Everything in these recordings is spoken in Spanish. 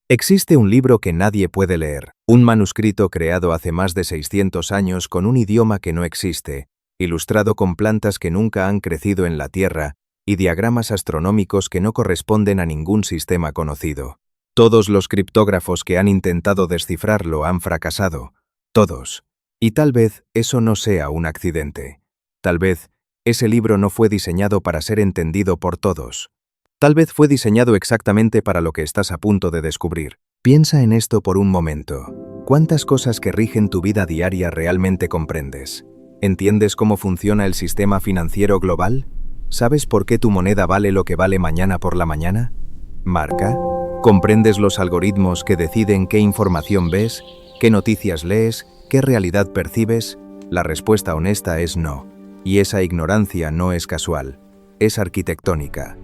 Existe un libro que nadie puede leer, un manuscrito creado hace más de 600 años con un idioma que no existe, ilustrado con plantas que nunca han crecido en la Tierra y diagramas astronómicos que no corresponden a ningún sistema conocido. Todos los criptógrafos que han intentado descifrarlo han fracasado, todos. Y tal vez eso no sea un accidente. Tal vez ese libro no fue diseñado para ser entendido por todos. Tal vez fue diseñado exactamente para lo que estás a punto de descubrir. Piensa en esto por un momento. ¿Cuántas cosas que rigen tu vida diaria realmente comprendes? ¿Entiendes cómo funciona el sistema financiero global? ¿Sabes por qué tu moneda vale lo que vale mañana por la mañana? ¿Marca? ¿Comprendes los algoritmos que deciden qué información ves, qué noticias lees, qué realidad percibes? La respuesta honesta es no. Y esa ignorancia no es casual, es arquitectónica.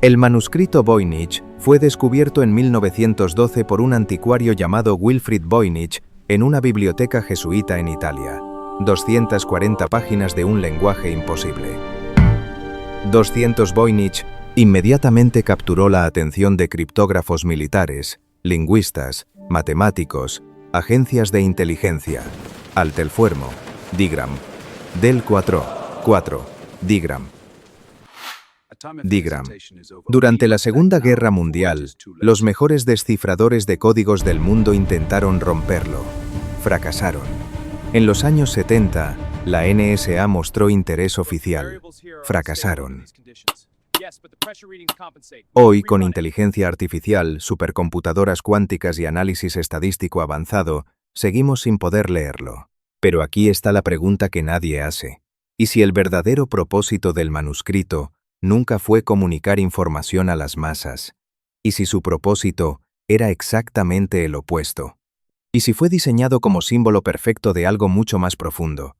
El manuscrito Voynich fue descubierto en 1912 por un anticuario llamado Wilfrid Voynich en una biblioteca jesuita en Italia. 240 páginas de un lenguaje imposible. 200 Voynich inmediatamente capturó la atención de criptógrafos militares, lingüistas, matemáticos, agencias de inteligencia, Altelfuermo, Digram, Del 4, Digram. Durante la Segunda Guerra Mundial, los mejores descifradores de códigos del mundo intentaron romperlo. Fracasaron. En los años 70, la NSA mostró interés oficial. Fracasaron. Hoy, con inteligencia artificial, supercomputadoras cuánticas y análisis estadístico avanzado, seguimos sin poder leerlo. Pero aquí está la pregunta que nadie hace. ¿Y si el verdadero propósito del manuscrito nunca fue comunicar información a las masas? ¿Y si su propósito era exactamente el opuesto? ¿Y si fue diseñado como símbolo perfecto de algo mucho más profundo?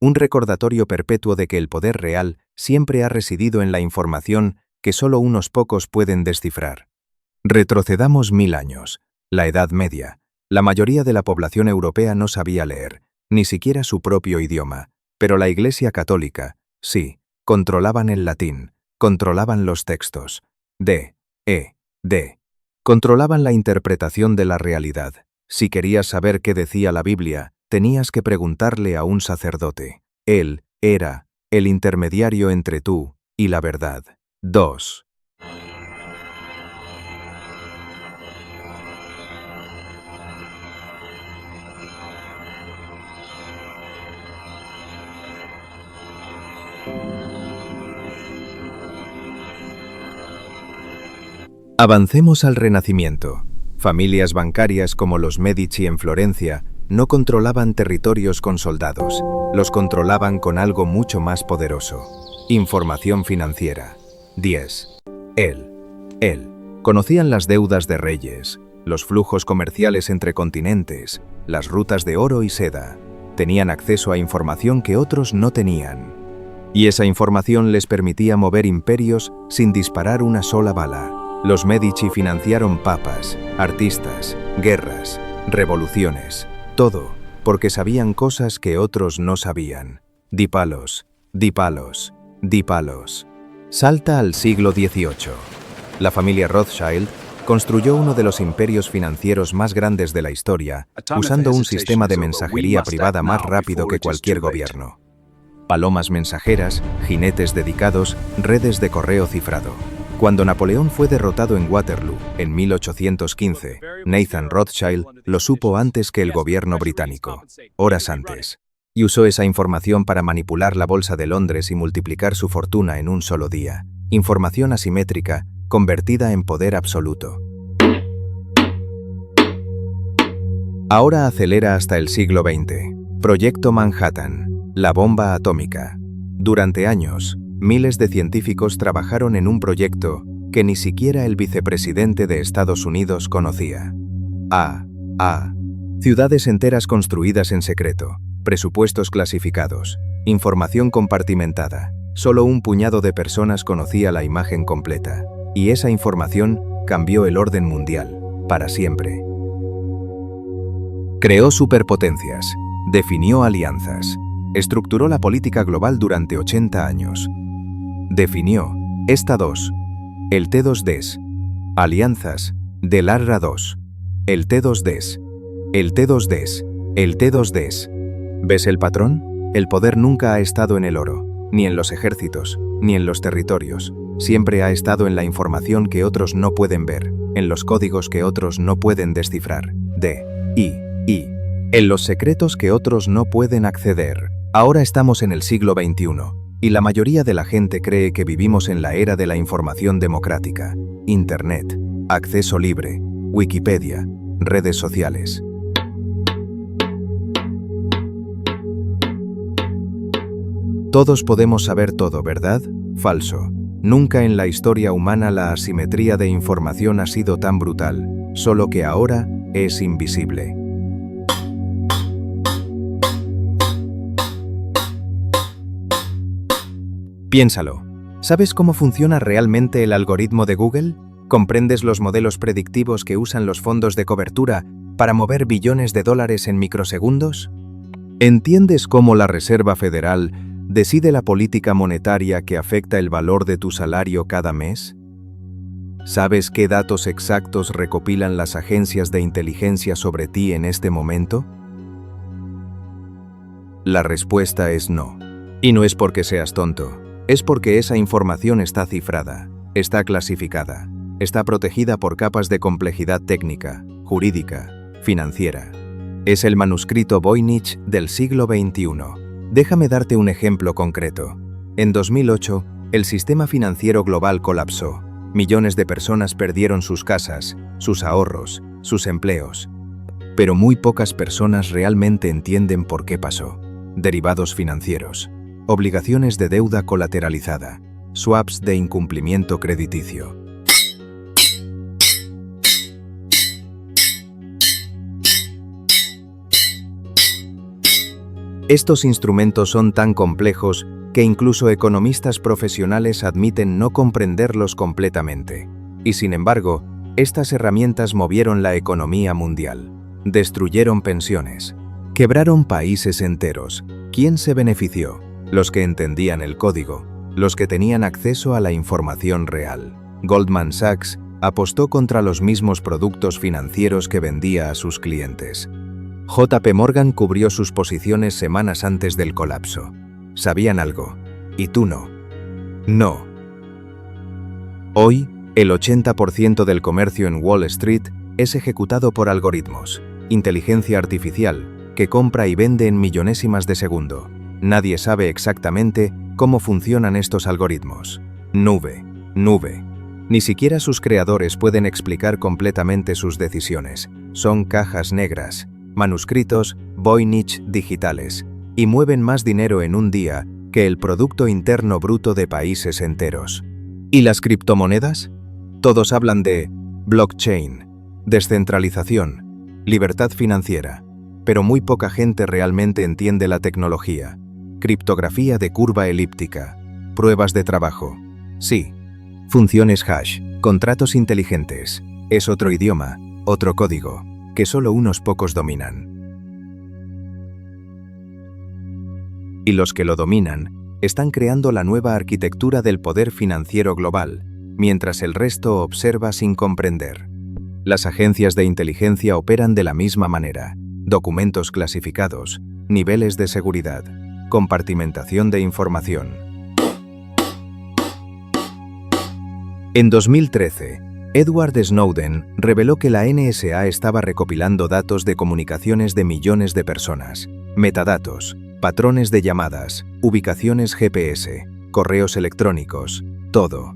Un recordatorio perpetuo de que el poder real siempre ha residido en la información que solo unos pocos pueden descifrar. Retrocedamos 1000 años, la Edad Media. La mayoría de la población europea no sabía leer, ni siquiera su propio idioma, pero la Iglesia Católica, sí, controlaban el latín, controlaban los textos, controlaban la interpretación de la realidad. Si querías saber qué decía la Biblia, tenías que preguntarle a un sacerdote. Él era el intermediario entre tú y la verdad. 2. Avancemos al Renacimiento. Familias bancarias como los Medici en Florencia no controlaban territorios con soldados, los controlaban con algo mucho más poderoso: información financiera. 10. Él. Conocían las deudas de reyes, los flujos comerciales entre continentes, las rutas de oro y seda. Tenían acceso a información que otros no tenían. Y esa información les permitía mover imperios sin disparar una sola bala. Los Medici financiaron papas, artistas, guerras, revoluciones, todo, porque sabían cosas que otros no sabían. Di palos. Salta al siglo XVIII. La familia Rothschild construyó uno de los imperios financieros más grandes de la historia, usando un sistema de mensajería privada más rápido que cualquier gobierno. Palomas mensajeras, jinetes dedicados, redes de correo cifrado. Cuando Napoleón fue derrotado en Waterloo, en 1815, Nathan Rothschild lo supo antes que el gobierno británico, horas antes, y usó esa información para manipular la Bolsa de Londres y multiplicar su fortuna en un solo día. Información asimétrica, convertida en poder absoluto. Ahora acelera hasta el siglo XX. Proyecto Manhattan, la bomba atómica. Durante años, miles de científicos trabajaron en un proyecto que ni siquiera el vicepresidente de Estados Unidos conocía. Ciudades enteras construidas en secreto, presupuestos clasificados, información compartimentada. Solo un puñado de personas conocía la imagen completa, y esa información cambió el orden mundial, para siempre. Creó superpotencias, definió alianzas, estructuró la política global durante 80 años. Definió el T2DS, alianzas del ARRA 2, El T2DES. El T2DES. El T2DES. ¿Ves el patrón? El poder nunca ha estado en el oro, ni en los ejércitos, ni en los territorios. Siempre ha estado en la información que otros no pueden ver, en los códigos que otros no pueden descifrar. I. En los secretos que otros no pueden acceder. Ahora estamos en el siglo XXI, y la mayoría de la gente cree que vivimos en la era de la información democrática. Internet, acceso libre, Wikipedia, redes sociales. Todos podemos saber todo, ¿verdad? Falso. Nunca en la historia humana la asimetría de información ha sido tan brutal, solo que ahora es invisible. Piénsalo. ¿Sabes cómo funciona realmente el algoritmo de Google? ¿Comprendes los modelos predictivos que usan los fondos de cobertura para mover billones de dólares en microsegundos? ¿Entiendes cómo la Reserva Federal decide la política monetaria que afecta el valor de tu salario cada mes? ¿Sabes qué datos exactos recopilan las agencias de inteligencia sobre ti en este momento? La respuesta es no. Y no es porque seas tonto, es porque esa información está cifrada, está clasificada, está protegida por capas de complejidad técnica, jurídica, financiera. Es el manuscrito Voynich del siglo XXI. Déjame darte un ejemplo concreto. En 2008, el sistema financiero global colapsó. Millones de personas perdieron sus casas, sus ahorros, sus empleos. Pero muy pocas personas realmente entienden por qué pasó. Derivados financieros, obligaciones de deuda colateralizada, swaps de incumplimiento crediticio. Estos instrumentos son tan complejos que incluso economistas profesionales admiten no comprenderlos completamente. Y sin embargo, estas herramientas movieron la economía mundial, destruyeron pensiones, quebraron países enteros. ¿Quién se benefició? Los que entendían el código, los que tenían acceso a la información real. Goldman Sachs apostó contra los mismos productos financieros que vendía a sus clientes. JP Morgan cubrió sus posiciones semanas antes del colapso. Sabían algo, y tú no. No. Hoy, el 80% del comercio en Wall Street es ejecutado por algoritmos, inteligencia artificial, que compra y vende en millonésimas de segundo. Nadie sabe exactamente cómo funcionan estos algoritmos. Nube. Ni siquiera sus creadores pueden explicar completamente sus decisiones. Son cajas negras, manuscritos Voynich digitales, y mueven más dinero en un día que el Producto Interno Bruto de países enteros. ¿Y las criptomonedas? Todos hablan de blockchain, descentralización, libertad financiera, pero muy poca gente realmente entiende la tecnología. Criptografía de curva elíptica, pruebas de trabajo. Sí, funciones hash, contratos inteligentes. Es otro idioma, otro código, que solo unos pocos dominan. Y los que lo dominan están creando la nueva arquitectura del poder financiero global, mientras el resto observa sin comprender. Las agencias de inteligencia operan de la misma manera: documentos clasificados, niveles de seguridad, compartimentación de información. En 2013, Edward Snowden reveló que la NSA estaba recopilando datos de comunicaciones de millones de personas, metadatos, patrones de llamadas, ubicaciones GPS, correos electrónicos, todo.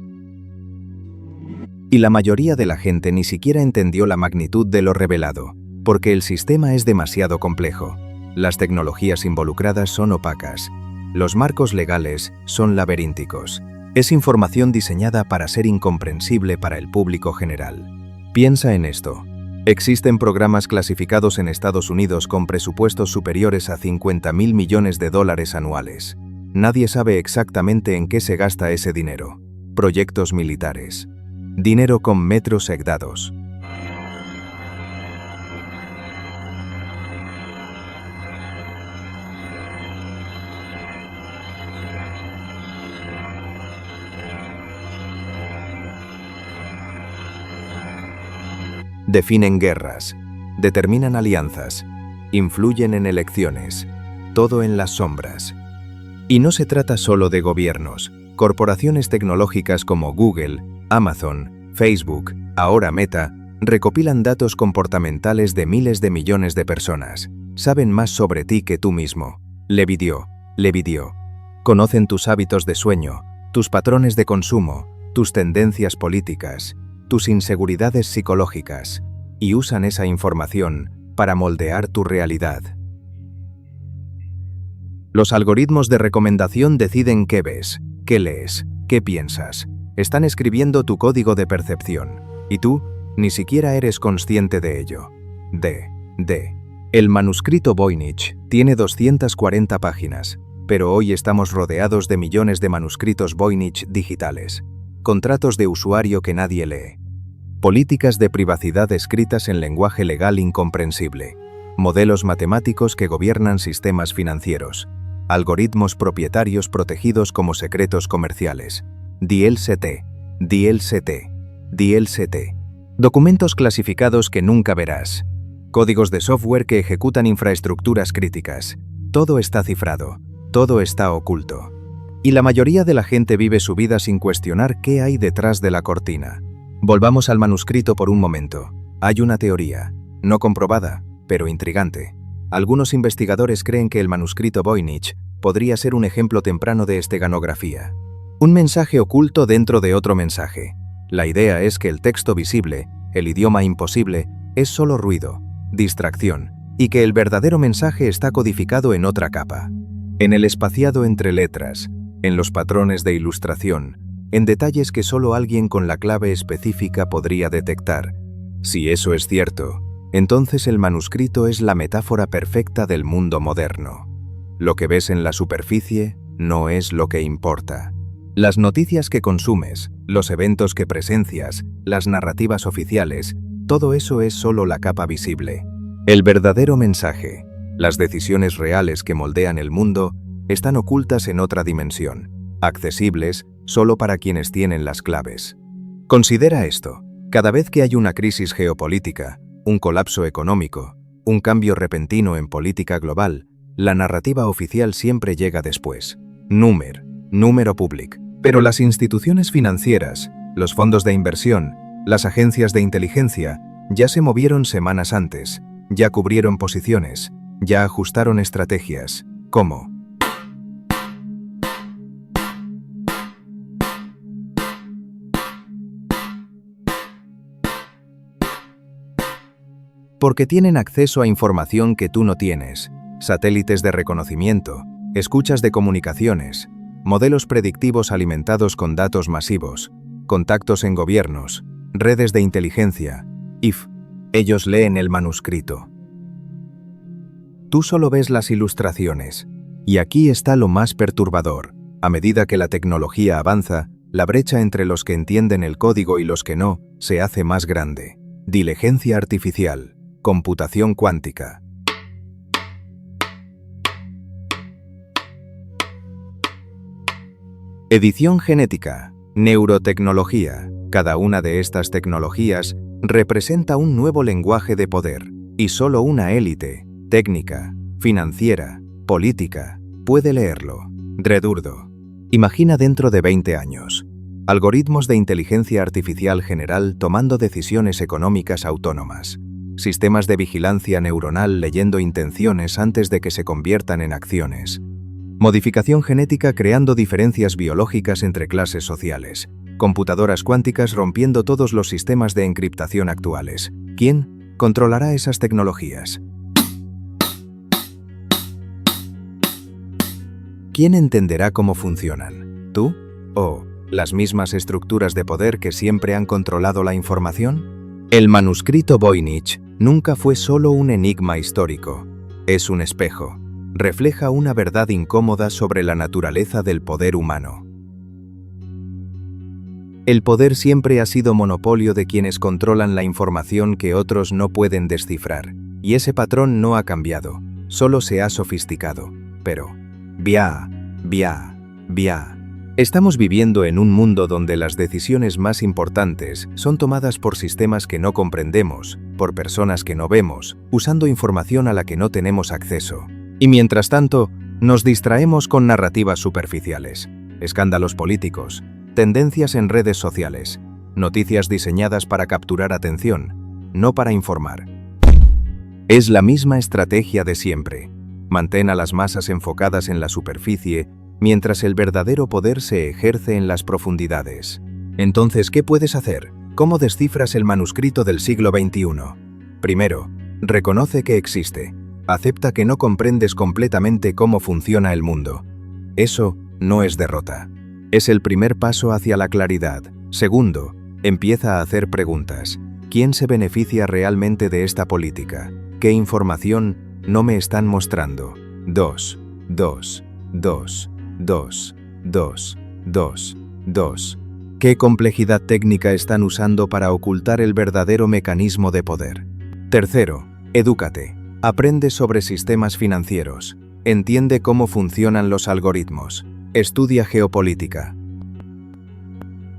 Y la mayoría de la gente ni siquiera entendió la magnitud de lo revelado, porque el sistema es demasiado complejo. Las tecnologías involucradas son opacas. Los marcos legales son laberínticos. Es información diseñada para ser incomprensible para el público general. Piensa en esto. Existen programas clasificados en Estados Unidos con presupuestos superiores a $50.000 millones anuales. Nadie sabe exactamente en qué se gasta ese dinero. Proyectos militares. Dinero con metros segdados. Definen guerras, determinan alianzas, influyen en elecciones, todo en las sombras. Y no se trata solo de gobiernos. Corporaciones tecnológicas como Google, Amazon, Facebook, ahora Meta, recopilan datos comportamentales de miles de millones de personas. Saben más sobre ti que tú mismo. Le vidió. Conocen tus hábitos de sueño, tus patrones de consumo, tus tendencias políticas, tus inseguridades psicológicas, y usan esa información para moldear tu realidad. Los algoritmos de recomendación deciden qué ves, qué lees, qué piensas. Están escribiendo tu código de percepción, y tú ni siquiera eres consciente de ello. El manuscrito Voynich tiene 240 páginas, pero hoy estamos rodeados de millones de manuscritos Voynich digitales, contratos de usuario que nadie lee, políticas de privacidad escritas en lenguaje legal incomprensible, modelos matemáticos que gobiernan sistemas financieros, algoritmos propietarios protegidos como secretos comerciales, DLCT, documentos clasificados que nunca verás, códigos de software que ejecutan infraestructuras críticas. Todo está cifrado, todo está oculto. Y la mayoría de la gente vive su vida sin cuestionar qué hay detrás de la cortina. Volvamos al manuscrito por un momento. Hay una teoría, no comprobada, pero intrigante. Algunos investigadores creen que el manuscrito Voynich podría ser un ejemplo temprano de esteganografía. Un mensaje oculto dentro de otro mensaje. La idea es que el texto visible, el idioma imposible, es solo ruido, distracción, y que el verdadero mensaje está codificado en otra capa. En el espaciado entre letras, en los patrones de ilustración, en detalles que solo alguien con la clave específica podría detectar. Si eso es cierto, entonces el manuscrito es la metáfora perfecta del mundo moderno. Lo que ves en la superficie no es lo que importa. Las noticias que consumes, los eventos que presencias, las narrativas oficiales, todo eso es solo la capa visible. El verdadero mensaje, las decisiones reales que moldean el mundo, están ocultas en otra dimensión, accesibles solo para quienes tienen las claves. Considera esto: cada vez que hay una crisis geopolítica, un colapso económico, un cambio repentino en política global, la narrativa oficial siempre llega después. Número public. Pero las instituciones financieras, los fondos de inversión, las agencias de inteligencia, ya se movieron semanas antes, ya cubrieron posiciones, ya ajustaron estrategias. ¿Cómo? Porque tienen acceso a información que tú no tienes, satélites de reconocimiento, escuchas de comunicaciones, modelos predictivos alimentados con datos masivos, contactos en gobiernos, redes de inteligencia. Ellos leen el manuscrito. Tú solo ves las ilustraciones. Y aquí está lo más perturbador. A medida que la tecnología avanza, la brecha entre los que entienden el código y los que no se hace más grande. Diligencia artificial, computación cuántica. Edición genética, neurotecnología. Cada una de estas tecnologías representa un nuevo lenguaje de poder, y solo una élite, técnica, financiera, política, puede leerlo. Dredurdo. Imagina dentro de 20 años. Algoritmos de inteligencia artificial general tomando decisiones económicas autónomas. Sistemas de vigilancia neuronal leyendo intenciones antes de que se conviertan en acciones. Modificación genética creando diferencias biológicas entre clases sociales. Computadoras cuánticas rompiendo todos los sistemas de encriptación actuales. ¿Quién controlará esas tecnologías? ¿Quién entenderá cómo funcionan? ¿Tú? ¿O las mismas estructuras de poder que siempre han controlado la información? El manuscrito Voynich nunca fue solo un enigma histórico. Es un espejo. Refleja una verdad incómoda sobre la naturaleza del poder humano. El poder siempre ha sido monopolio de quienes controlan la información que otros no pueden descifrar, y ese patrón no ha cambiado, solo se ha sofisticado. Pero, Estamos viviendo en un mundo donde las decisiones más importantes son tomadas por sistemas que no comprendemos, por personas que no vemos, usando información a la que no tenemos acceso. Y mientras tanto, nos distraemos con narrativas superficiales, escándalos políticos, tendencias en redes sociales, noticias diseñadas para capturar atención, no para informar. Es la misma estrategia de siempre. Mantén a las masas enfocadas en la superficie, mientras el verdadero poder se ejerce en las profundidades. Entonces, ¿qué puedes hacer? ¿Cómo descifras el manuscrito del siglo XXI? Primero, reconoce que existe. Acepta que no comprendes completamente cómo funciona el mundo. Eso no es derrota. Es el primer paso hacia la claridad. Segundo, empieza a hacer preguntas. ¿Quién se beneficia realmente de esta política? ¿Qué información no me están mostrando? 2. ¿Qué complejidad técnica están usando para ocultar el verdadero mecanismo de poder? Tercero, edúcate. Aprende sobre sistemas financieros. Entiende cómo funcionan los algoritmos. Estudia geopolítica.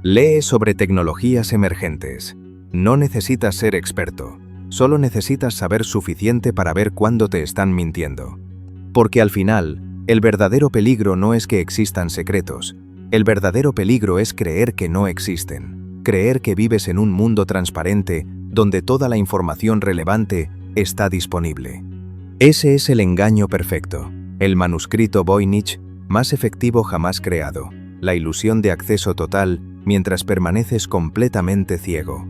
Lee sobre tecnologías emergentes. No necesitas ser experto. Solo necesitas saber suficiente para ver cuándo te están mintiendo. Porque al final, el verdadero peligro no es que existan secretos. El verdadero peligro es creer que no existen. Creer que vives en un mundo transparente donde toda la información relevante está disponible. Ese es el engaño perfecto, el manuscrito Voynich más efectivo jamás creado, la ilusión de acceso total mientras permaneces completamente ciego.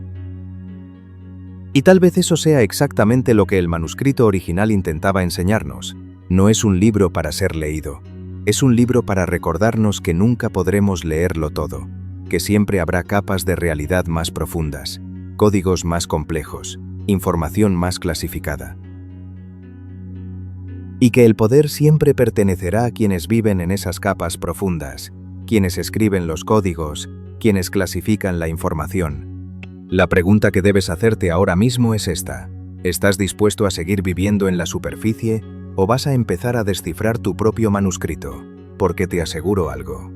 Y tal vez eso sea exactamente lo que el manuscrito original intentaba enseñarnos. No es un libro para ser leído. Es un libro para recordarnos que nunca podremos leerlo todo, que siempre habrá capas de realidad más profundas, códigos más complejos, información más clasificada. Y que el poder siempre pertenecerá a quienes viven en esas capas profundas, quienes escriben los códigos, quienes clasifican la información. La pregunta que debes hacerte ahora mismo es esta: ¿estás dispuesto a seguir viviendo en la superficie o vas a empezar a descifrar tu propio manuscrito? Porque te aseguro algo.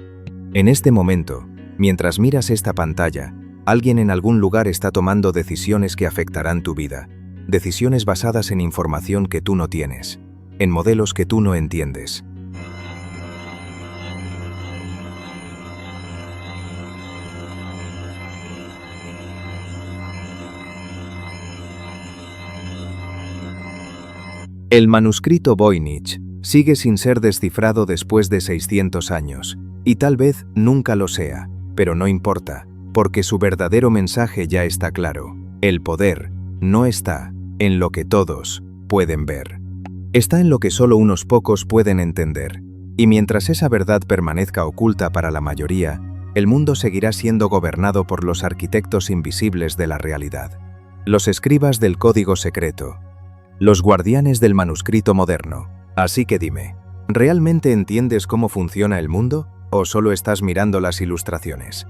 En este momento, mientras miras esta pantalla, alguien en algún lugar está tomando decisiones que afectarán tu vida. Decisiones basadas en información que tú no tienes, en modelos que tú no entiendes. El manuscrito Voynich sigue sin ser descifrado después de 600 años, y tal vez nunca lo sea, pero no importa, porque su verdadero mensaje ya está claro. El poder no está en lo que todos pueden ver. Está en lo que solo unos pocos pueden entender. Y mientras esa verdad permanezca oculta para la mayoría, el mundo seguirá siendo gobernado por los arquitectos invisibles de la realidad. Los escribas del código secreto. Los guardianes del manuscrito moderno. Así que dime, ¿realmente entiendes cómo funciona el mundo o solo estás mirando las ilustraciones?